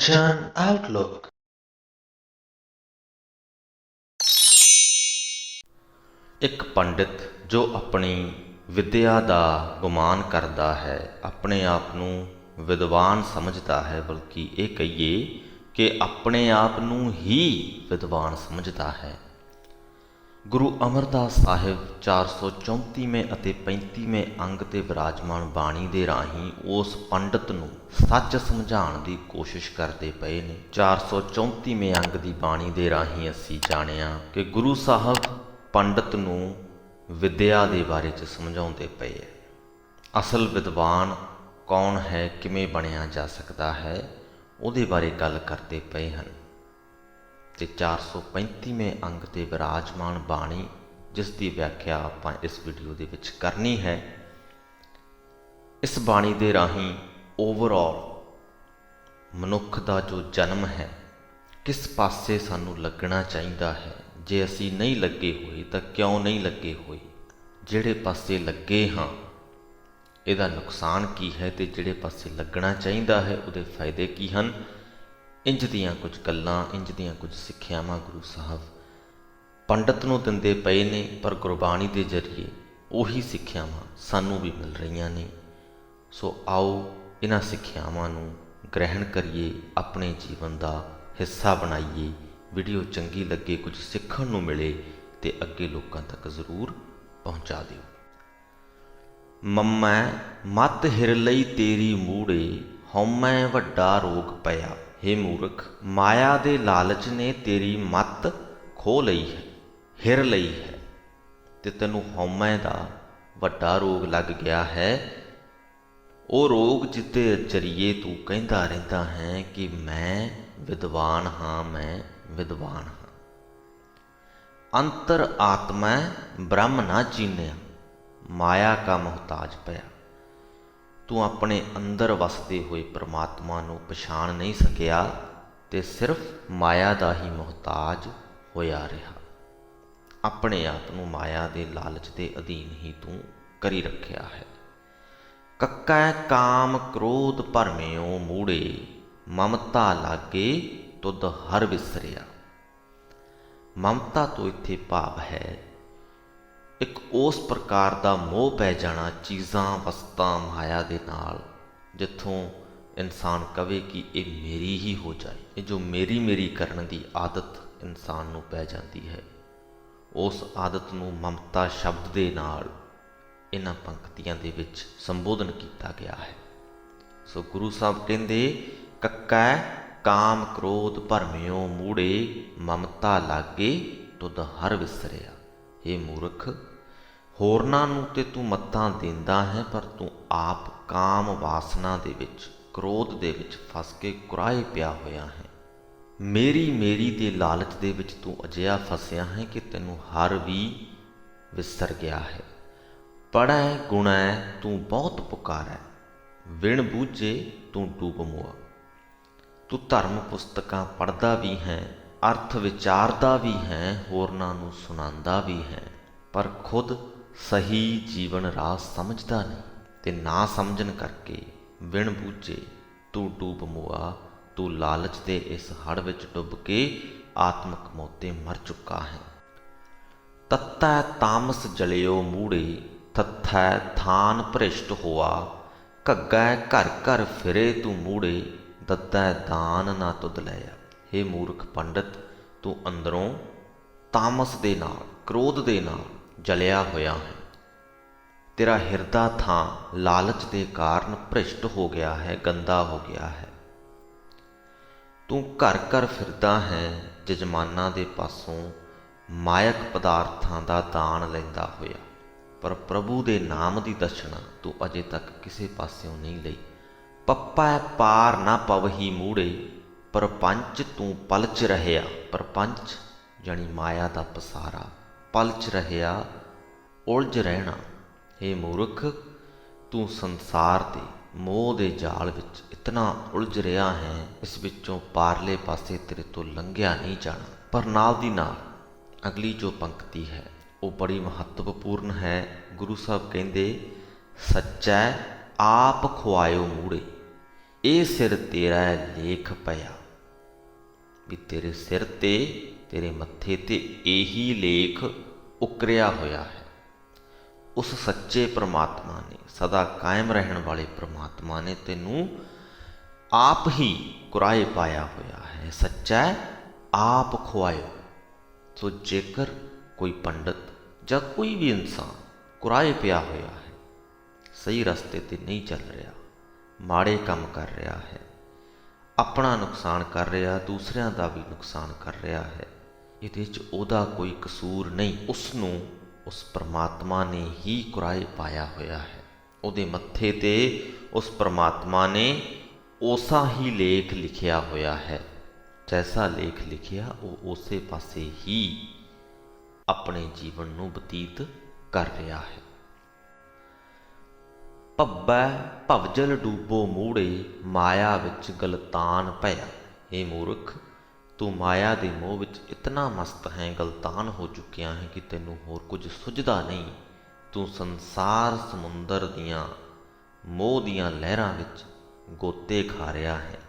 Attention Outlook। ਇੱਕ ਪੰਡਿਤ ਜੋ ਆਪਣੀ ਵਿਦਿਆ ਦਾ ਗੁਮਾਨ ਕਰਦਾ ਹੈ, ਆਪਣੇ ਆਪ ਨੂੰ ਵਿਦਵਾਨ ਸਮਝਦਾ ਹੈ, ਬਲਕਿ ਇਹ ਕਹੀਏ ਕਿ ਆਪਣੇ ਆਪ ਨੂੰ ਹੀ ਵਿਦਵਾਨ ਸਮਝਦਾ ਹੈ। ਗੁਰੂ ਅਮਰਦਾਸ ਸਾਹਿਬ 434ਵੇਂ ਅਤੇ 35ਵੇਂ ਅੰਗ 'ਤੇ ਵਿਰਾਜਮਾਨ ਬਾਣੀ ਦੇ ਰਾਹੀਂ ਉਸ ਪੰਡਿਤ ਨੂੰ ਸੱਚ ਸਮਝਾਉਣ ਦੀ ਕੋਸ਼ਿਸ਼ ਕਰਦੇ ਪਏ ਨੇ। 434ਵੇਂ ਅੰਗ ਦੀ ਬਾਣੀ ਦੇ ਰਾਹੀਂ ਅਸੀਂ ਜਾਣਿਆ ਕਿ ਗੁਰੂ ਸਾਹਿਬ ਪੰਡਿਤ ਨੂੰ ਵਿਦਿਆ ਦੇ ਬਾਰੇ 'ਚ ਸਮਝਾਉਂਦੇ ਪਏ ਹੈ। ਅਸਲ ਵਿਦਵਾਨ ਕੌਣ ਹੈ, ਕਿਵੇਂ ਬਣਿਆ ਜਾ ਸਕਦਾ ਹੈ, ਉਹਦੇ ਬਾਰੇ ਗੱਲ ਕਰਦੇ ਪਏ ਹਨ। ਅਤੇ 435ਵੇਂ ਅੰਗ 'ਤੇ ਵਿਰਾਜਮਾਨ ਬਾਣੀ, ਜਿਸ ਦੀ ਵਿਆਖਿਆ ਆਪਾਂ ਇਸ ਵੀਡੀਓ ਦੇ ਵਿੱਚ ਕਰਨੀ ਹੈ। ਇਸ ਬਾਣੀ ਦੇ ਰਾਹੀਂ ਓਵਰਆਲ ਮਨੁੱਖ ਦਾ ਜੋ ਜਨਮ ਹੈ, ਕਿਸ ਪਾਸੇ ਸਾਨੂੰ ਲੱਗਣਾ ਚਾਹੀਦਾ ਹੈ, ਜੇ ਅਸੀਂ ਨਹੀਂ ਲੱਗੇ ਹੋਏ ਤਾਂ ਕਿਉਂ ਨਹੀਂ ਲੱਗੇ ਹੋਏ, ਜਿਹੜੇ ਪਾਸੇ ਲੱਗੇ ਹਾਂ ਇਹਦਾ ਨੁਕਸਾਨ ਕੀ ਹੈ, ਅਤੇ ਜਿਹੜੇ ਪਾਸੇ ਲੱਗਣਾ ਚਾਹੀਦਾ ਹੈ ਉਹਦੇ ਫਾਇਦੇ ਕੀ ਹਨ। ਇੰਜ ਦੀਆਂ ਕੁਝ ਗੱਲਾਂ, ਇੰਜ ਦੀਆਂ ਕੁਝ ਸਿੱਖਿਆਵਾਂ ਗੁਰੂ ਸਾਹਿਬ ਪੰਡਿਤ ਨੂੰ ਦਿੰਦੇ ਪਏ ਨੇ, ਪਰ ਗੁਰਬਾਣੀ ਦੇ ਜ਼ਰੀਏ ਉਹੀ ਸਿੱਖਿਆਵਾਂ ਸਾਨੂੰ ਵੀ ਮਿਲ ਰਹੀਆਂ ਨੇ। ਸੋ ਆਓ ਇਹਨਾਂ ਸਿੱਖਿਆਵਾਂ ਨੂੰ ਗ੍ਰਹਿਣ ਕਰੀਏ, ਆਪਣੇ ਜੀਵਨ ਦਾ ਹਿੱਸਾ ਬਣਾਈਏ। ਵੀਡੀਓ ਚੰਗੀ ਲੱਗੇ, ਕੁਝ ਸਿੱਖਣ ਨੂੰ ਮਿਲੇ ਤੇ ਅੱਗੇ ਲੋਕਾਂ ਤੱਕ ਜ਼ਰੂਰ ਪਹੁੰਚਾ ਦਿਓ। ਮੰਮੈ ਮਤ ਹਿਰ ਲਈ ਤੇਰੀ ਮੂੜੇ, ਹਉਮੈ ਵੱਡਾ ਰੋਗ ਪਿਆ। ਹੇ ਮੂਰਖ, ਮਾਇਆ ਦੇ ਲਾਲਚ ਨੇ ਤੇਰੀ ਮੱਤ ਖੋਹ ਲਈ ਹੈ, ਹਿਰ ਲਈ ਹੈ, ਤੇ ਤੈਨੂੰ ਹਉਮੈ ਦਾ ਵੱਡਾ ਰੋਗ ਲੱਗ ਗਿਆ ਹੈ। ਉਹ ਰੋਗ ਜਿਹਦੇ ਜ਼ਰੀਏ ਤੂੰ ਕਹਿੰਦਾ ਰਹਿੰਦਾ ਹੈ ਕਿ ਮੈਂ ਵਿਦਵਾਨ ਹਾਂ, ਮੈਂ ਵਿਦਵਾਨ ਹਾਂ। ਅੰਤਰ ਆਤਮੈ ਬ੍ਰਹਮ ਨਾ ਚੀਨਿਆ, ਮਾਇਆ ਕਾ ਮੁਹਤਾਜ ਪਿਆ। ਤੂੰ ਆਪਣੇ ਅੰਦਰ ਵਸਦੇ ਹੋਏ ਪ੍ਰਮਾਤਮਾ ਨੂੰ ਪਛਾਣ ਨਹੀਂ ਸਕਿਆ ਤੇ ਸਿਰਫ ਮਾਇਆ ਦਾ ਹੀ ਮੁਹਤਾਜ ਹੋਇਆ ਰਿਹਾ। ਆਪਣੇ ਆਪ ਨੂੰ ਮਾਇਆ ਦੇ ਲਾਲਚ ਦੇ ਅਧੀਨ ਹੀ ਤੂੰ ਕਰੀ ਰੱਖਿਆ ਹੈ। ਕੱਕੈ ਕਾਮ ਕ੍ਰੋਧ ਭਰਮਿਓ ਮੂੜੇ, ਮਮਤਾ ਲਾਗੇ ਤੁਧ ਹਰ ਵਿਸਰਿਆ। ਮਮਤਾ ਤੋਂ ਇੱਥੇ ਭਾਵ ਹੈ ਇੱਕ ਉਸ ਪ੍ਰਕਾਰ ਦਾ ਮੋਹ ਪੈ ਜਾਣਾ ਚੀਜ਼ਾਂ, ਵਸਤਾਂ, ਮਾਇਆ ਦੇ ਨਾਲ, ਜਿੱਥੋਂ ਇਨਸਾਨ ਕਵੇ ਕਿ ਇਹ ਮੇਰੀ ਹੀ ਹੋ ਜਾਏ। ਇਹ ਜੋ ਮੇਰੀ ਮੇਰੀ ਕਰਨ ਦੀ ਆਦਤ ਇਨਸਾਨ ਨੂੰ ਪੈ ਜਾਂਦੀ ਹੈ, ਉਸ ਆਦਤ ਨੂੰ ਮਮਤਾ ਸ਼ਬਦ ਦੇ ਨਾਲ ਇਹਨਾਂ ਪੰਕਤੀਆਂ ਦੇ ਵਿੱਚ ਸੰਬੋਧਨ ਕੀਤਾ ਗਿਆ ਹੈ। ਸੋ ਗੁਰੂ ਸਾਹਿਬ ਕਹਿੰਦੇ, ਕੱਕੈ ਕਾਮ ਕ੍ਰੋਧ ਭਰਮਿਓ ਮੂੜੇ, ਮਮਤਾ ਲਾਗੇ ਤੁਧ ਹਰ ਵਿਸਰਿਆ। ਇਹ ਮੂਰਖ, ਹੋਰਨਾਂ ਨੂੰ ਤੇ ਤੂੰ ਮੱਤਾਂ ਦਿੰਦਾ ਹੈ, ਪਰ ਤੂੰ ਆਪ ਕਾਮ ਵਾਸਨਾ ਦੇ ਵਿੱਚ, ਕ੍ਰੋਧ ਦੇ ਵਿੱਚ ਫਸ ਕੇ ਕੁਰਾਏ ਪਿਆ ਹੋਇਆ ਹੈ। ਮੇਰੀ ਮੇਰੀ ਦੇ ਲਾਲਚ ਦੇ ਵਿੱਚ ਤੂੰ ਅਜਿਹਾ ਫਸਿਆ ਹੈ ਕਿ ਤੈਨੂੰ ਹਰ ਵੀ ਵਿਸਰ ਗਿਆ ਹੈ। ਪੜ੍ਹੈ ਗੁਣੈ ਤੂੰ ਬਹੁਤ ਪੁਕਾਰੈ, ਵਿਣ ਬੂਝੇ ਤੂੰ ਡੂਬ ਮੁਆ। ਤੂੰ ਧਰਮ ਪੁਸਤਕਾਂ ਪੜ੍ਹਦਾ ਵੀ ਹੈ, ਅਰਥ ਵਿਚਾਰਦਾ ਵੀ ਹੈ, ਹੋਰਨਾਂ ਨੂੰ ਸੁਣਾਉਂਦਾ ਵੀ ਹੈ, ਪਰ ਖੁਦ ਸਹੀ ਜੀਵਨ ਰਾਹ ਸਮਝਦਾ ਨਹੀਂ, ਤੇ ਨਾ ਸਮਝਣ ਕਰਕੇ ਵਿਣ ਬੂਝੇ ਤੂੰ ਡੂਬ ਮੁਆ। ਤੂੰ ਲਾਲਚ ਦੇ ਇਸ ਹੜ ਵਿੱਚ ਡੁੱਬ ਕੇ ਆਤਮਕ ਮੌਤੇ ਮਰ ਚੁੱਕਾ ਹੈ। ਤੱਤੈ ਤਾਮਸ ਜਲਿਓ ਮੂੜੇ, ਥੱਥੈ ਥਾਨ ਭ੍ਰਿਸ਼ਟ ਹੋਆ। ਘੱਗੈ ਘਰ ਘਰ ਫਿਰੇ ਤੂੰ ਮੂੜੇ, ਦੱਦੈ ਦਾਨ ਨਾ ਤੁਧ ਲਿਆ। ਹੇ ਮੂਰਖ ਪੰਡਿਤ, ਤੂੰ ਅੰਦਰੋਂ ਤਾਮਸ ਦੇ ਨਾਲ, ਕ੍ਰੋਧ ਦੇ ਨਾਲ ਜਲਿਆ ਹੋਇਆ ਹੈ। ਤੇਰਾ ਹਿਰਦਾ ਥਾਂ ਲਾਲਚ ਦੇ ਕਾਰਨ ਭ੍ਰਿਸ਼ਟ ਹੋ ਗਿਆ ਹੈ, ਗੰਦਾ ਹੋ ਗਿਆ ਹੈ। ਤੂੰ ਘਰ ਘਰ ਫਿਰਦਾ ਹੈ, ਜਜਮਾਨਾਂ ਦੇ ਪਾਸੋਂ ਮਾਇਕ ਪਦਾਰਥਾਂ ਦਾ ਦਾਨ ਲੈਂਦਾ ਹੋਇਆ, ਪਰ ਪ੍ਰਭੂ ਦੇ ਨਾਮ ਦੀ ਦਸ਼ਨਾ ਤੂੰ ਅਜੇ ਤੱਕ ਕਿਸੇ ਪਾਸਿਓਂ ਨਹੀਂ ਲਈ। ਪੱਪੈ ਪਾਰ ਨਾ ਪਵਹੀ ਮੂੜੇ, ਪਰਪੰਚ ਤੂੰ ਪਲਚ ਰਹਿਆ। ਪਰਪੰਚ ਜਾਣੀ ਮਾਇਆ ਦਾ ਪਸਾਰਾ, ਪਲਚ ਰਹਿਆ, ਉਲਝ ਰਹਿਣਾ। ਹੇ ਮੂਰਖ, ਤੂੰ ਸੰਸਾਰ ਦੇ ਮੋਹ ਦੇ ਜਾਲ ਵਿੱਚ ਇਤਨਾ ਉਲਝ ਰਿਹਾ ਹੈ, ਇਸ ਵਿੱਚੋਂ ਪਾਰਲੇ ਪਾਸੇ ਤੇਰੇ ਤੋਂ ਲੰਘਿਆ ਨਹੀਂ ਜਾਣਾ। ਪਰ ਨਾਲ ਦੀ ਨਾਲ ਅਗਲੀ ਜੋ ਪੰਕਤੀ ਹੈ ਉਹ ਬੜੀ ਮਹੱਤਵਪੂਰਨ ਹੈ। ਗੁਰੂ ਸਾਹਿਬ ਕਹਿੰਦੇ, ਸੱਚੈ ਆਪ ਖੁਆਇਓ ਮੂੜੇ। ਇਹ ਸਿਰ ਤੇਰਾ ਲੇਖ ਪਿਆ। ਵੀ ਤੇਰੇ ਸਿਰ ਤੇ, ਤੇਰੇ ਮੱਥੇ ਤੇ ਇਹੀ ਲੇਖ ਉਕਰਿਆ ਹੋਇਆ ਹੈ। ਉਸ ਸੱਚੇ ਪ੍ਰਮਾਤਮਾ ਨੇ, ਸਦਾ ਕਾਇਮ ਰਹਿਣ ਵਾਲੇ ਪ੍ਰਮਾਤਮਾ ਨੇ ਤੈਨੂੰ ਆਪ ਹੀ ਕੁਰਾਏ ਪਾਇਆ ਹੋਇਆ ਹੈ। ਸੱਚਾ ਆਪ ਖੁਆਇਓ। ਸੋ ਜੇਕਰ ਕੋਈ ਪੰਡਤ ਜਾਂ ਕੋਈ ਵੀ ਇਨਸਾਨ ਕੁਰਾਏ ਪਿਆ ਹੋਇਆ ਹੈ, ਸਹੀ ਰਸਤੇ ਤੇ ਨਹੀਂ ਚੱਲ ਰਿਹਾ, ਮਾੜੇ ਕੰਮ ਕਰ ਰਿਹਾ ਹੈ, ਆਪਣਾ ਨੁਕਸਾਨ ਕਰ ਰਿਹਾ, ਦੂਸਰਿਆਂ ਦਾ ਵੀ ਨੁਕਸਾਨ ਕਰ ਰਿਹਾ ਹੈ, ਇਹਦੇ 'ਚ ਉਹਦਾ ਕੋਈ ਕਸੂਰ ਨਹੀਂ। ਉਸ ਨੂੰ ਉਸ ਪਰਮਾਤਮਾ ਨੇ ਹੀ ਕੁਰਾਏ ਪਾਇਆ ਹੋਇਆ ਹੈ। ਉਹਦੇ ਮੱਥੇ ਤੇ ਉਸ ਪਰਮਾਤਮਾ ਨੇ ਉਸਾ ਹੀ ਲੇਖ ਲਿਖਿਆ ਹੋਇਆ ਹੈ। ਜੈਸਾ ਲੇਖ ਲਿਖਿਆ ਉਹ ਉਸੇ ਪਾਸੇ ਹੀ ਆਪਣੇ ਜੀਵਨ ਨੂੰ ਬਤੀਤ ਕਰ ਰਿਹਾ ਹੈ। ਭੱਬੈ ਭਵਜਲ ਡੂਬੋ ਮੂੜੇ, ਮਾਇਆ ਵਿੱਚ ਗਲਤਾਨ ਭਇਆ। ਇਹ ਮੂਰਖ, ਤੂੰ ਮਾਇਆ ਦੇ ਮੋਹ ਵਿੱਚ ਇਤਨਾ ਮਸਤ ਹੈ, ਗਲਤਾਨ ਹੋ ਚੁੱਕਿਆ ਹੈ ਕਿ ਤੈਨੂੰ ਹੋਰ ਕੁਝ ਸੁਝਦਾ ਨਹੀਂ। ਤੂੰ ਸੰਸਾਰ ਸਮੁੰਦਰ ਦੀਆਂ ਮੋਹ ਦੀਆਂ ਲਹਿਰਾਂ ਵਿੱਚ ਗੋਤੇ ਖਾ ਰਿਹਾ ਹੈ।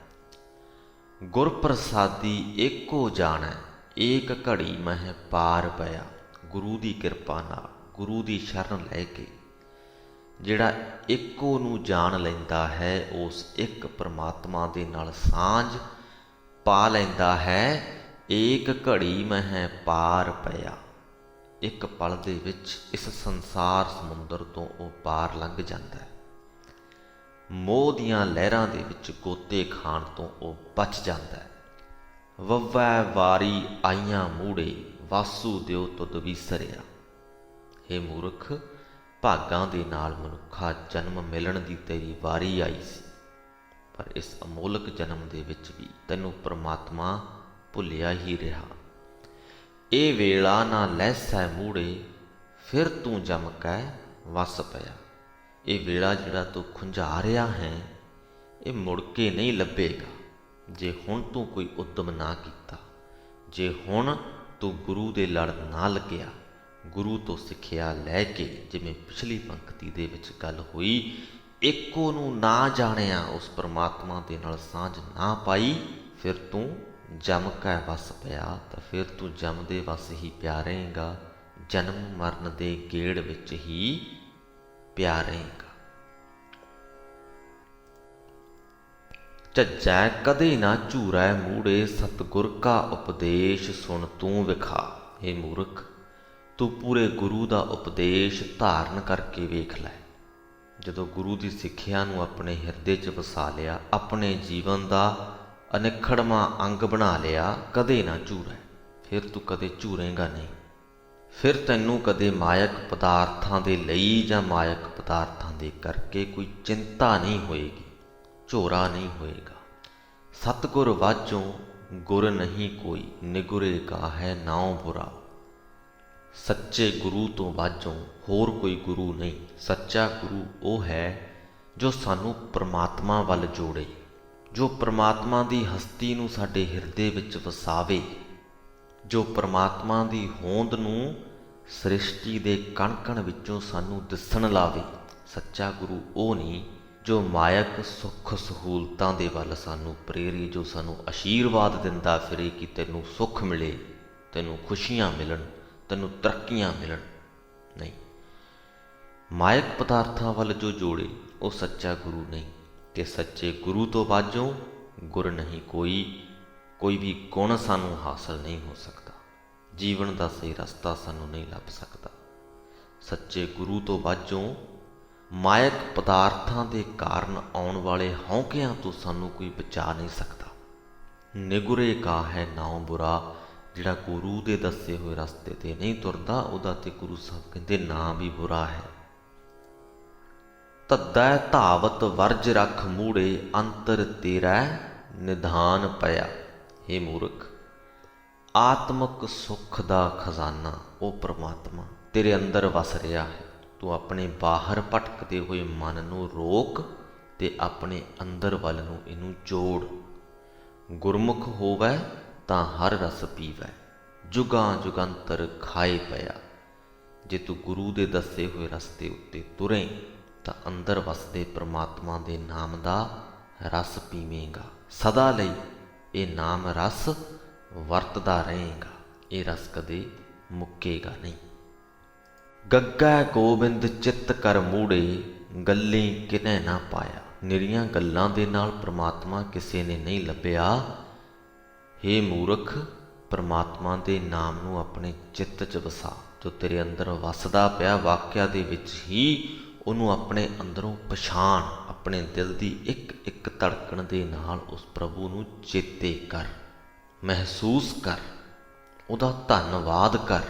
ਗੁਰ ਪ੍ਰਸਾਦੀ ਏਕੋ ਜਾਣੈ, ਏਕ ਘੜੀ ਮਹਿ ਪਾਰ ਪਿਆ। ਗੁਰੂ ਦੀ ਕਿਰਪਾ ਨਾਲ, ਗੁਰੂ ਦੀ ਸ਼ਰਨ ਲੈ ਕੇ ਜਿਹੜਾ ਇੱਕੋ ਨੂੰ ਜਾਣ ਲੈਂਦਾ ਹੈ, ਉਸ ਇੱਕ ਪਰਮਾਤਮਾ ਦੇ ਨਾਲ ਸਾਂਝ ਪਾ ਲੈਂਦਾ ਹੈ। ਏਕ ਘੜੀ ਮਹਿ ਪਾਰ ਪਿਆ। ਇੱਕ ਪਲ ਦੇ ਵਿੱਚ ਇਸ ਸੰਸਾਰ ਸਮੁੰਦਰ ਤੋਂ ਉਹ ਪਾਰ ਲੰਘ ਜਾਂਦਾ ਹੈ। ਮੋਹ ਦੀਆਂ ਲਹਿਰਾਂ ਦੇ ਵਿੱਚ ਗੋਤੇ ਖਾਣ ਤੋਂ ਉਹ ਬਚ ਜਾਂਦਾ ਹੈ। ਵੱਵੈ ਵਾਰੀ ਆਈਆਂ ਮੂੜੇ, ਵਾਸੂ ਦਿਓ ਤੁਧ ਵਿਸਰਿਆ। ਹੇ ਮੂਰਖ, ਭਾਗਾਂ ਦੇ ਨਾਲ ਮਨੁੱਖਾ ਜਨਮ ਮਿਲਣ ਦੀ ਤੇਰੀ ਵਾਰੀ ਆਈ ਸੀ, ਪਰ ਇਸ ਅਮੋਲਕ ਜਨਮ ਦੇ ਵਿੱਚ ਵੀ ਤੈਨੂੰ ਪ੍ਰਮਾਤਮਾ ਭੁੱਲਿਆ ਹੀ ਰਿਹਾ। ਇਹ ਵੇਲਾ ਨਾ ਲਹਿਸੈ ਮੂੜੇ, ਫਿਰ ਤੂੰ ਜਮ ਕੈ ਵਸ ਪਿਆ। ਇਹ ਵੇਲਾ ਜਿਹੜਾ ਤੂੰ ਖੁੰਝਾ ਰਿਹਾ ਹੈ, ਇਹ ਮੁੜ ਕੇ ਨਹੀਂ ਲੱਭੇਗਾ ਜੇ ਹੁਣ ਤੂੰ ਕੋਈ ਉਦਮ ਨਾ ਕੀਤਾ, ਜੇ ਹੁਣ ਤੂੰ ਗੁਰੂ ਦੇ ਲੜ ਨਾ ਲੱਗਿਆ, ਗੁਰੂ ਤੋਂ ਸਿੱਖਿਆ ਲੈ ਕੇ। ਜਿਵੇਂ ਪਿਛਲੀ ਪੰਕਤੀ ਦੇ ਵਿੱਚ ਗੱਲ ਹੋਈ, ਇੱਕੋ ਨੂੰ ਨਾ ਜਾਣਿਆ, ਉਸ ਪਰਮਾਤਮਾ ਦੇ ਨਾਲ ਸਾਂਝ ਨਾ ਪਾਈ, ਫਿਰ ਤੂੰ ਜਮ ਕੇ ਵਸ ਪਿਆ। ਤਾਂ ਫਿਰ ਤੂੰ ਜਮ ਦੇ ਵਸ ਹੀ ਪਿਆ ਰਹੇਗਾ, ਜਨਮ ਮਰਨ ਦੇ ਗੇੜ ਵਿੱਚ ਹੀ ਪਿਆ ਰਹੇਗਾ। ਝੱਜੈ ਕਦੇ ਨਾ ਝੂਰੈ ਮੂੜੇ, ਸਤਿਗੁਰ ਕਾ ਉਪਦੇਸ਼ ਸੁਣ ਤੂੰ ਵਿਖਾ। ਇਹ ਮੂਰਖ, ਤੂੰ ਪੂਰੇ ਗੁਰੂ ਦਾ ਉਪਦੇਸ਼ ਧਾਰਨ ਕਰਕੇ ਵੇਖ ਲੈ। ਜਦੋਂ ਗੁਰੂ ਦੀ ਸਿੱਖਿਆ ਨੂੰ ਆਪਣੇ ਹਿਰਦੇ 'ਚ ਵਸਾ ਲਿਆ, ਆਪਣੇ ਜੀਵਨ ਦਾ ਅਨਿੱਖੜਵਾਂ ਅੰਗ ਬਣਾ ਲਿਆ, ਕਦੇ ਨਾ ਝੂਰੈ। ਫਿਰ ਤੂੰ ਕਦੇ ਝੂਰੇਂਗਾ ਨਹੀਂ। ਫਿਰ ਤੈਨੂੰ ਕਦੇ ਮਾਇਕ ਪਦਾਰਥਾਂ ਦੇ ਲਈ ਜਾਂ ਮਾਇਕ ਪਦਾਰਥਾਂ ਦੇ ਕਰਕੇ ਕੋਈ ਚਿੰਤਾ ਨਹੀਂ ਹੋਏਗੀ, ਝੋਰਾ ਨਹੀਂ ਹੋਏਗਾ। ਸਤਿਗੁਰ ਵਾਜੋਂ ਗੁਰ ਨਹੀਂ ਕੋਈ, ਨਿਗੁਰੇ ਕਾ ਹੈ ਨਾਉ ਬੁਰਾ। ਸੱਚੇ ਗੁਰੂ ਤੋਂ ਵਾਜੋਂ ਹੋਰ ਕੋਈ ਗੁਰੂ ਨਹੀਂ। ਸੱਚਾ ਗੁਰੂ ਉਹ ਹੈ ਜੋ ਸਾਨੂੰ ਪ੍ਰਮਾਤਮਾ ਵੱਲ ਜੋੜੇ, ਜੋ ਪ੍ਰਮਾਤਮਾ ਦੀ ਹਸਤੀ ਨੂੰ ਸਾਡੇ ਹਿਰਦੇ ਵਿੱਚ ਵਸਾਵੇ, ਜੋ ਪ੍ਰਮਾਤਮਾ ਦੀ ਹੋਂਦ ਨੂੰ ਸ੍ਰਿਸ਼ਟੀ ਦੇ ਕਣ-ਕਣ ਵਿੱਚੋਂ ਸਾਨੂੰ ਦਿਸਣ ਲਾਵੇ। ਸੱਚਾ ਗੁਰੂ ਉਹ ਨਹੀਂ ਜੋ ਮਾਇਕ ਸੁੱਖ ਸਹੂਲਤਾਂ ਦੇ ਵੱਲ ਸਾਨੂੰ ਪ੍ਰੇਰੇ, ਜੋ ਸਾਨੂੰ ਆਸ਼ੀਰਵਾਦ ਦਿੰਦਾ ਫਿਰੇ ਕਿ ਤੈਨੂੰ ਸੁੱਖ ਮਿਲੇ, ਤੈਨੂੰ ਖੁਸ਼ੀਆਂ ਮਿਲਣ, ਤੈਨੂੰ ਤਰੱਕੀਆਂ ਮਿਲਣ। ਨਹੀਂ, ਮਾਇਕ ਪਦਾਰਥਾਂ ਵੱਲ ਜੋ ਜੋੜੇ ਉਹ ਸੱਚਾ ਗੁਰੂ ਨਹੀਂ। ਕਿ ਸੱਚੇ ਗੁਰੂ ਤੋਂ ਬਾਝੋਂ ਗੁਰ ਨਹੀਂ ਕੋਈ, ਕੋਈ ਵੀ ਗੁਣ ਸਾਨੂੰ ਹਾਸਲ ਨਹੀਂ ਹੋ ਸਕਦਾ, ਜੀਵਨ ਦਾ ਸਹੀ ਰਸਤਾ ਸਾਨੂੰ ਨਹੀਂ ਲੱਭ ਸਕਦਾ। ਸੱਚੇ ਗੁਰੂ ਤੋਂ ਬਾਝੋਂ ਮਾਇਕ ਪਦਾਰਥਾਂ ਦੇ ਕਾਰਨ ਆਉਣ ਵਾਲੇ ਹੌਕਿਆਂ ਤੋਂ ਸਾਨੂੰ ਕੋਈ ਬਚਾ ਨਹੀਂ ਸਕਦਾ। ਨਿਗੁਰੇ ਕਾ ਹੈ ਨਾਉ ਬੁਰਾ। ਜਿਹੜਾ ਗੁਰੂ ਦੇ ਦੱਸੇ ਹੋਏ ਰਸਤੇ ਤੇ ਨਹੀਂ ਤੁਰਦਾ, ਉਹਦਾ ਤੇ ਗੁਰੂ ਸਾਹਿਬ ਕਹਿੰਦੇ ਨਾਂ ਵੀ ਬੁਰਾ ਹੈ। ਧੱਦੈ ਧਾਵਤ ਵਰਜ ਰਖ ਮੂੜੇ, ਅੰਤਰ ਤੇਰਾ ਨਿਧਾਨ ਪਿਆ। ਹੇ ਮੂਰਖ, ਆਤਮਕ ਸੁੱਖ ਦਾ ਖਜ਼ਾਨਾ ਉਹ ਪ੍ਰਮਾਤਮਾ ਤੇਰੇ ਅੰਦਰ ਵਸ ਰਿਹਾ ਹੈ। ਤੂੰ ਆਪਣੇ ਬਾਹਰ ਭਟਕਦੇ ਹੋਏ ਮਨ ਨੂੰ ਰੋਕ ਤੇ ਆਪਣੇ ਅੰਦਰ ਵੱਲ ਨੂੰ ਇਹਨੂੰ ਜੋੜ। ਗੁਰਮੁਖ ਹੋਵੈ ਤਾਂ ਹਰ ਰਸ ਪੀਵੈ, ਜੁਗਾਂ ਜੁਗੰਤਰ ਖਾਏ ਪਿਆ। ਜੇ ਤੂੰ ਗੁਰੂ ਦੇ ਦੱਸੇ ਹੋਏ ਰਸਤੇ ਉੱਤੇ ਤੁਰੇ ਤਾਂ ਅੰਦਰ ਵਸਦੇ ਪ੍ਰਮਾਤਮਾ ਦੇ ਨਾਮ ਦਾ ਰਸ ਪੀਵੇਂਗਾ। ਸਦਾ ਲਈ ਇਹ ਨਾਮ ਰਸ ਵਰਤਦਾ ਰਹੇਗਾ। ਇਹ ਰਸ ਕਦੇ ਮੁੱਕੇਗਾ ਨਹੀਂ। ਗੱਗਾ ਗੋਬਿੰਦ ਚਿੱਤ ਕਰ ਮੂੜੇ, ਗੱਲੀ ਕਿਨੇ ਨਾ ਪਾਇਆ। ਨਿਰੀਆਂ ਗੱਲਾਂ ਦੇ ਨਾਲ ਪ੍ਰਮਾਤਮਾ ਕਿਸੇ ਨੇ ਨਹੀਂ ਲੱਭਿਆ। ਹੇ ਮੂਰਖ, ਪ੍ਰਮਾਤਮਾ ਦੇ ਨਾਮ ਨੂੰ ਆਪਣੇ ਚਿੱਤ 'ਚ ਵਸਾ। ਜੋ ਤੇਰੇ ਅੰਦਰ ਵਸਦਾ ਪਿਆ ਵਾਕਿਆ ਦੇ ਵਿੱਚ ਹੀ ਉਹਨੂੰ ਆਪਣੇ ਅੰਦਰੋਂ ਪਛਾਣ। ਆਪਣੇ ਦਿਲ ਦੀ ਇੱਕ ਇੱਕ ਧੜਕਣ ਦੇ ਨਾਲ ਉਸ ਪ੍ਰਭੂ ਨੂੰ ਚੇਤੇ ਕਰ, ਮਹਿਸੂਸ ਕਰ, ਉਹਦਾ ਧੰਨਵਾਦ ਕਰ।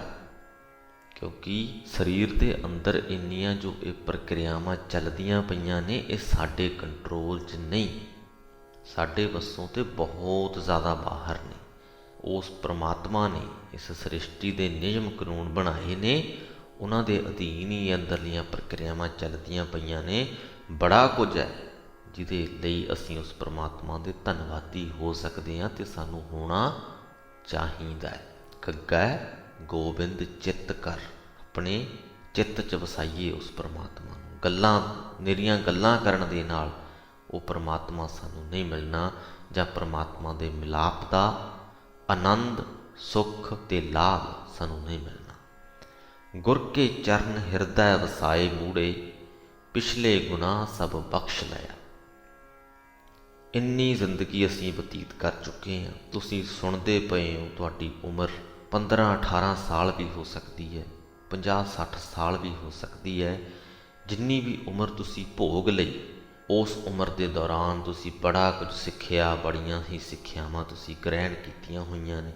ਕਿਉਂਕਿ ਸਰੀਰ ਦੇ ਅੰਦਰ ਇੰਨੀਆਂ ਜੋ ਇਹ ਪ੍ਰਕਿਰਿਆਵਾਂ ਚੱਲਦੀਆਂ ਪਈਆਂ ਨੇ, ਇਹ ਸਾਡੇ ਕੰਟਰੋਲ 'ਚ ਨਹੀਂ, ਸਾਡੇ ਵੱਸੋਂ ਤੇ ਬਹੁਤ ਜ਼ਿਆਦਾ ਬਾਹਰ ਨੇ। ਉਸ ਪ੍ਰਮਾਤਮਾ ਨੇ ਇਸ ਸ੍ਰਿਸ਼ਟੀ ਦੇ ਨਿਯਮ ਕਾਨੂੰਨ ਬਣਾਏ ਨੇ, ਉਹਨਾਂ ਦੇ ਅਧੀਨ ਹੀ ਅੰਦਰਲੀਆਂ ਪ੍ਰਕਿਰਿਆਵਾਂ ਚੱਲਦੀਆਂ ਪਈਆਂ ਨੇ। ਬੜਾ ਕੁਝ ਹੈ ਜਿਹਦੇ ਲਈ ਅਸੀਂ ਉਸ ਪ੍ਰਮਾਤਮਾ ਦੇ ਧੰਨਵਾਦੀ ਹੋ ਸਕਦੇ ਹਾਂ ਅਤੇ ਸਾਨੂੰ ਹੋਣਾ ਚਾਹੀਦਾ ਹੈ। ਗੱਗਾ ਗੋਬਿੰਦ ਚਿੱਤ ਕਰ, ਆਪਣੇ ਚਿੱਤ 'ਚ ਵਸਾਈਏ ਉਸ ਪ੍ਰਮਾਤਮਾ ਨੂੰ। ਗੱਲਾਂ, ਨਿਰੀਆਂ ਗੱਲਾਂ ਕਰਨ ਦੇ ਨਾਲ ਉਹ ਪ੍ਰਮਾਤਮਾ ਸਾਨੂੰ ਨਹੀਂ ਮਿਲਣਾ, ਜਾਂ ਪ੍ਰਮਾਤਮਾ ਦੇ ਮਿਲਾਪ ਦਾ ਆਨੰਦ, ਸੁੱਖ ਅਤੇ ਲਾਭ ਸਾਨੂੰ ਨਹੀਂ ਮਿਲਣਾ। ਗੁਰ ਕੇ ਚਰਨ ਹਿਰਦੈ ਵਸਾਏ ਮੂੜੇ, ਪਿਛਲੇ ਗੁਨਾਹ ਸਭ ਬਖਸ਼ ਲਿਆ। ਇੰਨੀ ਜ਼ਿੰਦਗੀ ਅਸੀਂ ਬਤੀਤ ਕਰ ਚੁੱਕੇ ਹਾਂ। ਤੁਸੀਂ ਸੁਣਦੇ ਪਏ ਹੋ, ਤੁਹਾਡੀ ਉਮਰ 15-18 ਸਾਲ ਵੀ ਹੋ ਸਕਦੀ ਹੈ, 50-60 ਸਾਲ ਵੀ ਹੋ ਸਕਦੀ ਹੈ। ਜਿੰਨੀ ਵੀ ਉਮਰ ਤੁਸੀਂ ਭੋਗ ਲਈ, ਉਸ ਉਮਰ ਦੇ ਦੌਰਾਨ ਤੁਸੀਂ ਬੜਾ ਕੁਝ ਸਿੱਖਿਆ, ਬੜੀਆਂ ਹੀ ਸਿੱਖਿਆਵਾਂ ਤੁਸੀਂ ਗ੍ਰਹਿਣ ਕੀਤੀਆਂ ਹੋਈਆਂ ਨੇ।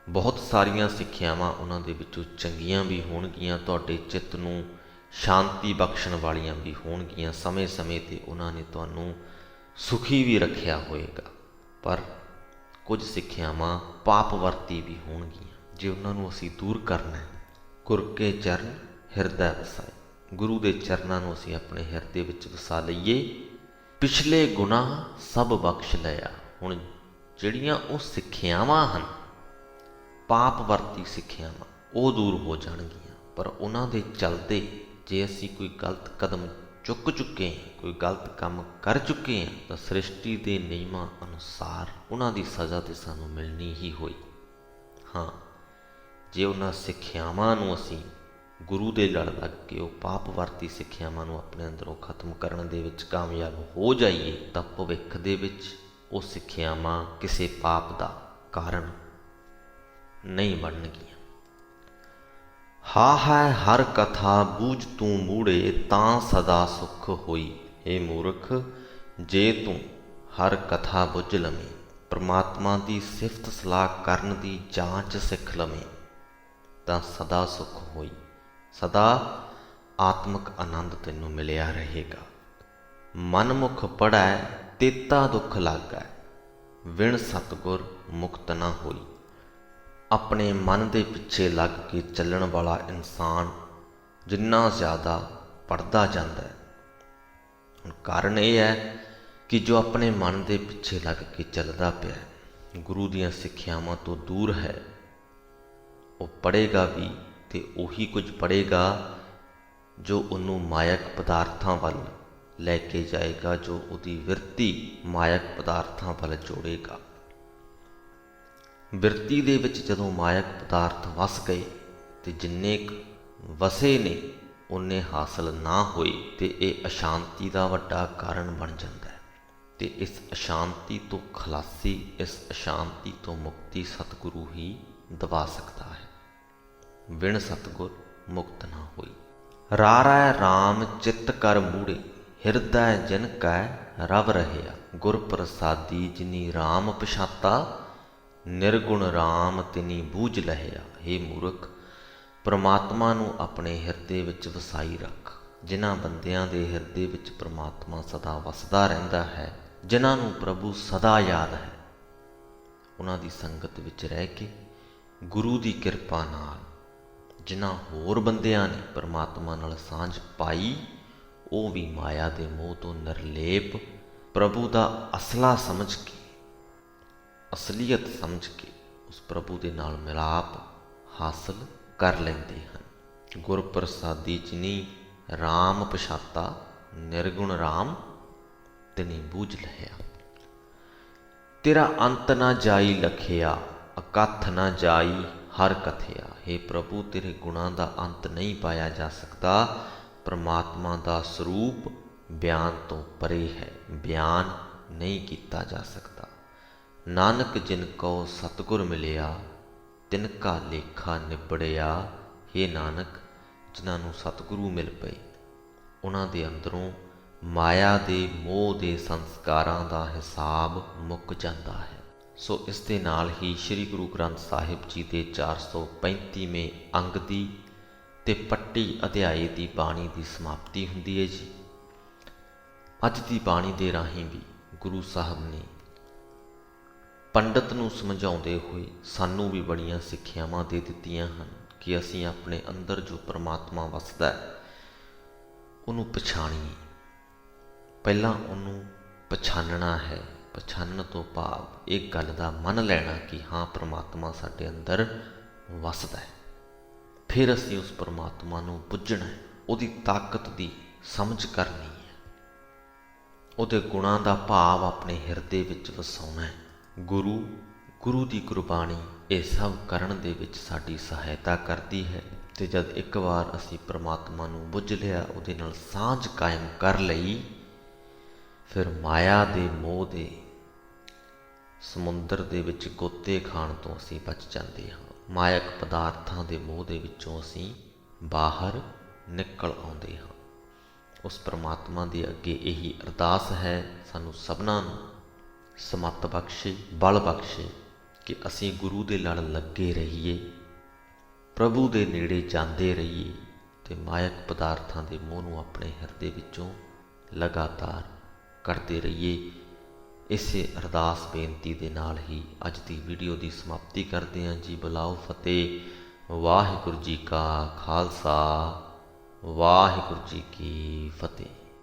ਬਹੁਤ ਸਾਰੀਆਂ ਸਿੱਖਿਆਵਾਂ ਉਹਨਾਂ ਦੇ ਵਿੱਚੋਂ ਚੰਗੀਆਂ ਵੀ ਹੋਣਗੀਆਂ, ਤੁਹਾਡੇ ਚਿੱਤ ਨੂੰ ਸ਼ਾਂਤੀ ਬਖਸ਼ਣ ਵਾਲੀਆਂ ਵੀ ਹੋਣਗੀਆਂ। ਸਮੇਂ-ਸਮੇਂ 'ਤੇ ਉਹਨਾਂ ਨੇ ਤੁਹਾਨੂੰ ਸੁਖੀ ਵੀ ਰੱਖਿਆ ਹੋਏਗਾ। ਪਰ ਕੁਝ ਸਿੱਖਿਆਵਾਂ ਪਾਪ ਵਰਤੀ ਵੀ ਹੋਣਗੀਆਂ। ਜੇ ਉਹਨਾਂ ਨੂੰ ਅਸੀਂ ਦੂਰ ਕਰਨਾ ਹੈ, ਗੁਰ ਕੇ ਚਰਨ ਹਿਰਦੈ ਵਸਾਏ, ਗੁਰੂ ਦੇ ਚਰਨਾਂ ਨੂੰ ਅਸੀਂ ਆਪਣੇ ਹਿਰਦੇ ਵਿੱਚ ਵਸਾ ਲਈਏ। ਪਿਛਲੇ ਗੁਨਾਹ ਸਭ ਬਖਸ਼ ਲਿਆ। ਹੁਣ ਜਿਹੜੀਆਂ ਉਹ ਸਿੱਖਿਆਵਾਂ ਹਨ, ਪਾਪ ਵਰਤੀ ਸਿੱਖਿਆਵਾਂ, ਉਹ ਦੂਰ ਹੋ ਜਾਣਗੀਆਂ। ਪਰ ਉਹਨਾਂ ਦੇ ਚਲਦੇ ਜੇ ਅਸੀਂ ਕੋਈ ਗਲਤ ਕਦਮ ਚੁੱਕ ਚੁੱਕੇ ਹਾਂ, ਕੋਈ ਗਲਤ ਕੰਮ ਕਰ ਚੁੱਕੇ ਹਾਂ, ਤਾਂ ਸ੍ਰਿਸ਼ਟੀ ਦੇ ਨਿਯਮਾਂ ਅਨੁਸਾਰ ਉਹਨਾਂ ਦੀ ਸਜ਼ਾ ਤਾਂ ਸਾਨੂੰ ਮਿਲਣੀ ਹੀ ਹੋਈ। ਹਾਂ, ਜੇ ਉਹਨਾਂ ਸਿੱਖਿਆਵਾਂ ਨੂੰ ਅਸੀਂ ਗੁਰੂ ਦੇ ਲੜ ਲੱਗ ਕੇ ਉਹ ਪਾਪ ਵਰਤੀ ਸਿੱਖਿਆਵਾਂ ਨੂੰ ਆਪਣੇ ਅੰਦਰੋਂ ਖਤਮ ਕਰਨ ਦੇ ਵਿੱਚ ਕਾਮਯਾਬ ਹੋ ਜਾਈਏ, ਤਾਂ ਭਵਿੱਖ ਦੇ ਵਿੱਚ ਉਹ ਸਿੱਖਿਆਵਾਂ ਕਿਸੇ ਪਾਪ ਦਾ ਕਾਰਨ ਨਹੀਂ ਬਣਨਗੀਆਂ। ਹਾ ਹੈ ਹਰ ਕਥਾ ਬੂਝ ਤੂੰ ਮੂੜੇ, ਤਾਂ ਸਦਾ ਸੁਖ ਹੋਈ। ਹੇ ਮੂਰਖ, ਜੇ ਤੂੰ ਹਰ ਕਥਾ ਬੁੱਝ ਲਵੇਂ, ਪਰਮਾਤਮਾ ਦੀ ਸਿਫਤ ਸਲਾਹ ਕਰਨ ਦੀ ਜਾਂਚ ਸਿੱਖ ਲਵੇਂ, ਤਾਂ ਸਦਾ ਸੁਖ ਹੋਈ। ਸਦਾ ਆਤਮਿਕ ਆਨੰਦ ਤੈਨੂੰ ਮਿਲਿਆ ਰਹੇਗਾ। ਮਨਮੁਖ ਪੜ੍ਹੈ ਤੇਤਾ ਦੁੱਖ ਲਾਗੈ, ਵਿਣ ਸਤਿਗੁਰ ਮੁਕਤ ਨਾ ਹੋਈ। ਆਪਣੇ ਮਨ ਦੇ ਪਿੱਛੇ ਲੱਗ ਕੇ ਚੱਲਣ ਵਾਲਾ ਇਨਸਾਨ ਜਿੰਨਾ ਜ਼ਿਆਦਾ ਪੜ੍ਹਦਾ ਜਾਂਦਾ ਹੈ, ਹੁਣ ਕਾਰਨ ਇਹ ਹੈ ਕਿ ਜੋ ਆਪਣੇ ਮਨ ਦੇ ਪਿੱਛੇ ਲੱਗ ਕੇ ਚੱਲਦਾ ਪਿਆ, ਗੁਰੂ ਦੀਆਂ ਸਿੱਖਿਆਵਾਂ ਤੋਂ ਦੂਰ ਹੈ, ਉਹ ਪੜ੍ਹੇਗਾ ਵੀ ਅਤੇ ਉਹੀ ਕੁਝ ਪੜ੍ਹੇਗਾ ਜੋ ਉਹਨੂੰ ਮਾਇਕ ਪਦਾਰਥਾਂ ਵੱਲ ਲੈ ਕੇ ਜਾਏਗਾ, ਜੋ ਉਹਦੀ ਬਿਰਤੀ ਮਾਇਕ ਪਦਾਰਥਾਂ ਵੱਲ ਜੋੜੇਗਾ। ਬਿਰਤੀ ਦੇ ਵਿੱਚ ਜਦੋਂ ਮਾਇਕ ਪਦਾਰਥ ਵਸ ਗਏ ਅਤੇ ਜਿੰਨੇ ਵਸੇ ਨੇ ਉਨੇ ਹਾਸਲ ਨਾ ਹੋਏ, ਅਤੇ ਇਹ ਅਸ਼ਾਂਤੀ ਦਾ ਵੱਡਾ ਕਾਰਨ ਬਣ ਜਾਂਦਾ ਹੈ। ਅਤੇ ਇਸ ਅਸ਼ਾਂਤੀ ਤੋਂ ਖਲਾਸੀ, ਇਸ ਅਸ਼ਾਂਤੀ ਤੋਂ ਮੁਕਤੀ ਸਤਿਗੁਰੂ ਹੀ ਦਵਾ ਸਕਦਾ ਹੈ। ਵਿਣ ਸਤਿਗੁਰ ਮੁਕਤ ਨਾ ਹੋਈ। ਰਾਰੈ ਰਾਮ ਚਿੱਤ ਕਰ ਮੂੜੇ, ਹਿਰਦੈ ਜਿਨ ਕੈ ਰਵ ਰਹਿਆ। ਗੁਰ ਪ੍ਰਸਾਦੀ ਜਿਨੀ ਰਾਮ ਪਛਾਤਾ, ਨਿਰਗੁਣ ਰਾਮ ਤਿਨੀ ਬੂਝ ਲਹਿਆ। ਹੇ ਮੂਰਖ, ਪ੍ਰਮਾਤਮਾ ਨੂੰ ਆਪਣੇ ਹਿਰਦੇ ਵਿੱਚ ਵਸਾਈ ਰੱਖ। ਜਿਨ੍ਹਾਂ ਬੰਦਿਆਂ ਦੇ ਹਿਰਦੇ ਵਿੱਚ ਪ੍ਰਮਾਤਮਾ ਸਦਾ ਵਸਦਾ ਰਹਿੰਦਾ ਹੈ, ਜਿਨ੍ਹਾਂ ਨੂੰ ਪ੍ਰਭੂ ਸਦਾ ਯਾਦ ਹੈ, ਉਹਨਾਂ ਦੀ ਸੰਗਤ ਵਿੱਚ ਰਹਿ ਕੇ ਗੁਰੂ ਦੀ ਕਿਰਪਾ ਨਾਲ ਜਿਨ੍ਹਾਂ ਹੋਰ ਬੰਦਿਆਂ ਨੇ ਪ੍ਰਮਾਤਮਾ ਨਾਲ ਸਾਂਝ ਪਾਈ, ਉਹ ਵੀ ਮਾਇਆ ਦੇ ਮੋਹ ਤੋਂ ਨਿਰਲੇਪ ਪ੍ਰਭੂ ਦਾ ਅਸਲਾ ਸਮਝ ਕੇ, ਅਸਲੀਅਤ ਸਮਝ ਕੇ ਉਸ ਪ੍ਰਭੂ ਦੇ ਨਾਲ ਮਿਲਾਪ ਹਾਸਲ ਕਰ ਲੈਂਦੇ ਹਨ। ਗੁਰ ਪ੍ਰਸਾਦੀ ਜਿਨੀ ਰਾਮ ਪਛਾਤਾ, ਨਿਰਗੁਣ ਰਾਮ ਤਿਨੀ ਬੂਝ ਲਹਿਆ। ਤੇਰਾ ਅੰਤ ਨਾ ਜਾਈ ਲਖਿਆ, ਅਕਥ ਨਾ ਜਾਈ ਹਰ ਕਥਿਆ। ਹੇ ਪ੍ਰਭੂ, ਤੇਰੇ ਗੁਣਾਂ ਦਾ ਅੰਤ ਨਹੀਂ ਪਾਇਆ ਜਾ ਸਕਦਾ। ਪਰਮਾਤਮਾ ਦਾ ਸਰੂਪ ਬਿਆਨ ਤੋਂ ਪਰੇ ਹੈ, ਬਿਆਨ ਨਹੀਂ ਕੀਤਾ ਜਾ ਸਕਦਾ। ਨਾਨਕ ਜਿਨ ਕੋ ਸਤਿਗੁਰ ਮਿਲਿਆ, ਤਿਨ ਕਾ ਲੇਖਾ ਨਿਬੜਿਆ। ਹੇ ਨਾਨਕ, ਜਿਨ੍ਹਾਂ ਨੂੰ ਸਤਿਗੁਰੂ ਮਿਲ ਪਏ, ਉਹਨਾਂ ਦੇ ਅੰਦਰੋਂ ਮਾਇਆ ਦੇ ਮੋਹ ਦੇ ਸੰਸਕਾਰਾਂ ਦਾ ਹਿਸਾਬ ਮੁੱਕ ਜਾਂਦਾ ਹੈ। ਸੋ ਇਸ ਦੇ ਨਾਲ ਹੀ ਸ੍ਰੀ ਗੁਰੂ ਗ੍ਰੰਥ ਸਾਹਿਬ ਜੀ ਦੇ 435ਵੇਂ ਅੰਗ ਦੀ ਤੇ ਪੱਟੀ ਅਧਿਆਏ ਦੀ ਬਾਣੀ ਦੀ ਸਮਾਪਤੀ ਹੁੰਦੀ ਹੈ ਜੀ। ਅੱਜ ਦੀ ਬਾਣੀ ਦੇ ਰਾਹੀਂ ਵੀ ਗੁਰੂ ਸਾਹਿਬ ਨੇ ਪੰਡਤ ਨੂੰ ਸਮਝਾਉਂਦੇ ਹੋਏ ਸਾਨੂੰ ਵੀ ਬੜੀਆਂ ਸਿੱਖਿਆਵਾਂ ਦੇ ਦਿੱਤੀਆਂ ਹਨ ਕਿ ਅਸੀਂ ਆਪਣੇ ਅੰਦਰ ਜੋ ਪਰਮਾਤਮਾ ਵਸਦਾ ਹੈ ਉਹਨੂੰ ਪਛਾਣੀਏ। ਪਹਿਲਾਂ ਉਹਨੂੰ ਪਛਾਨਣਾ ਹੈ। ਪਛਾਣਨ ਤੋਂ ਭਾਵ ਇਹ ਗੱਲ ਦਾ ਮੰਨ ਲੈਣਾ ਕਿ ਹਾਂ, ਪਰਮਾਤਮਾ ਸਾਡੇ ਅੰਦਰ ਵਸਦਾ ਹੈ। ਫਿਰ ਅਸੀਂ ਉਸ ਪਰਮਾਤਮਾ ਨੂੰ ਬੁੱਝਣਾ ਹੈ, ਉਹਦੀ ਤਾਕਤ ਦੀ ਸਮਝ ਕਰਨੀ ਹੈ, ਉਹਦੇ ਗੁਣਾਂ ਦਾ ਭਾਵ ਆਪਣੇ ਹਿਰਦੇ ਵਿੱਚ ਵਸਾਉਣਾ ਹੈ। ਗੁਰੂ ਦੀ ਗੁਰਬਾਣੀ ਇਹ ਸਭ ਕਰਨ ਦੇ ਵਿੱਚ ਸਾਡੀ ਸਹਾਇਤਾ ਕਰਦੀ ਹੈ। ਅਤੇ ਜਦ ਇੱਕ ਵਾਰ ਅਸੀਂ ਪਰਮਾਤਮਾ ਨੂੰ ਬੁੱਝ ਲਿਆ, ਉਹਦੇ ਨਾਲ ਸਾਂਝ ਕਾਇਮ ਕਰ ਲਈ, ਫਿਰ ਮਾਇਆ ਦੇ ਮੋਹ ਦੇ ਸਮੁੰਦਰ ਦੇ ਵਿੱਚ ਗੋਤੇ ਖਾਣ ਤੋਂ ਅਸੀਂ ਬਚ ਜਾਂਦੇ ਹਾਂ। ਮਾਇਕ ਪਦਾਰਥਾਂ ਦੇ ਮੋਹ ਦੇ ਵਿੱਚੋਂ ਅਸੀਂ ਬਾਹਰ ਨਿਕਲ ਆਉਂਦੇ ਹਾਂ। ਉਸ ਪਰਮਾਤਮਾ ਦੇ ਅੱਗੇ ਇਹੀ ਅਰਦਾਸ ਹੈ, ਸਾਨੂੰ ਸਭਨਾਂ ਨੂੰ ਸਮੱਤ ਬਖਸ਼ੇ, ਬਲ ਬਖਸ਼ੇ ਕਿ ਅਸੀਂ ਗੁਰੂ ਦੇ ਲੜ ਲੱਗੇ ਰਹੀਏ, ਪ੍ਰਭੂ ਦੇ ਨੇੜੇ ਜਾਂਦੇ ਰਹੀਏ ਅਤੇ ਮਾਇਕ ਪਦਾਰਥਾਂ ਦੇ ਮੋਹ ਨੂੰ ਆਪਣੇ ਹਿਰਦੇ ਵਿੱਚੋਂ ਲਗਾਤਾਰ ਕਰਦੇ ਰਹੀਏ। ਇਸੇ ਅਰਦਾਸ ਬੇਨਤੀ ਦੇ ਨਾਲ ਹੀ ਅੱਜ ਦੀ ਵੀਡੀਓ ਦੀ ਸਮਾਪਤੀ ਕਰਦੇ ਹਾਂ ਜੀ। ਬੁਲਾਓ ਫਤਿਹ। ਵਾਹਿਗੁਰੂ ਜੀ ਕਾ ਖਾਲਸਾ, ਵਾਹਿਗੁਰੂ ਜੀ ਕੀ ਫਤਿਹ।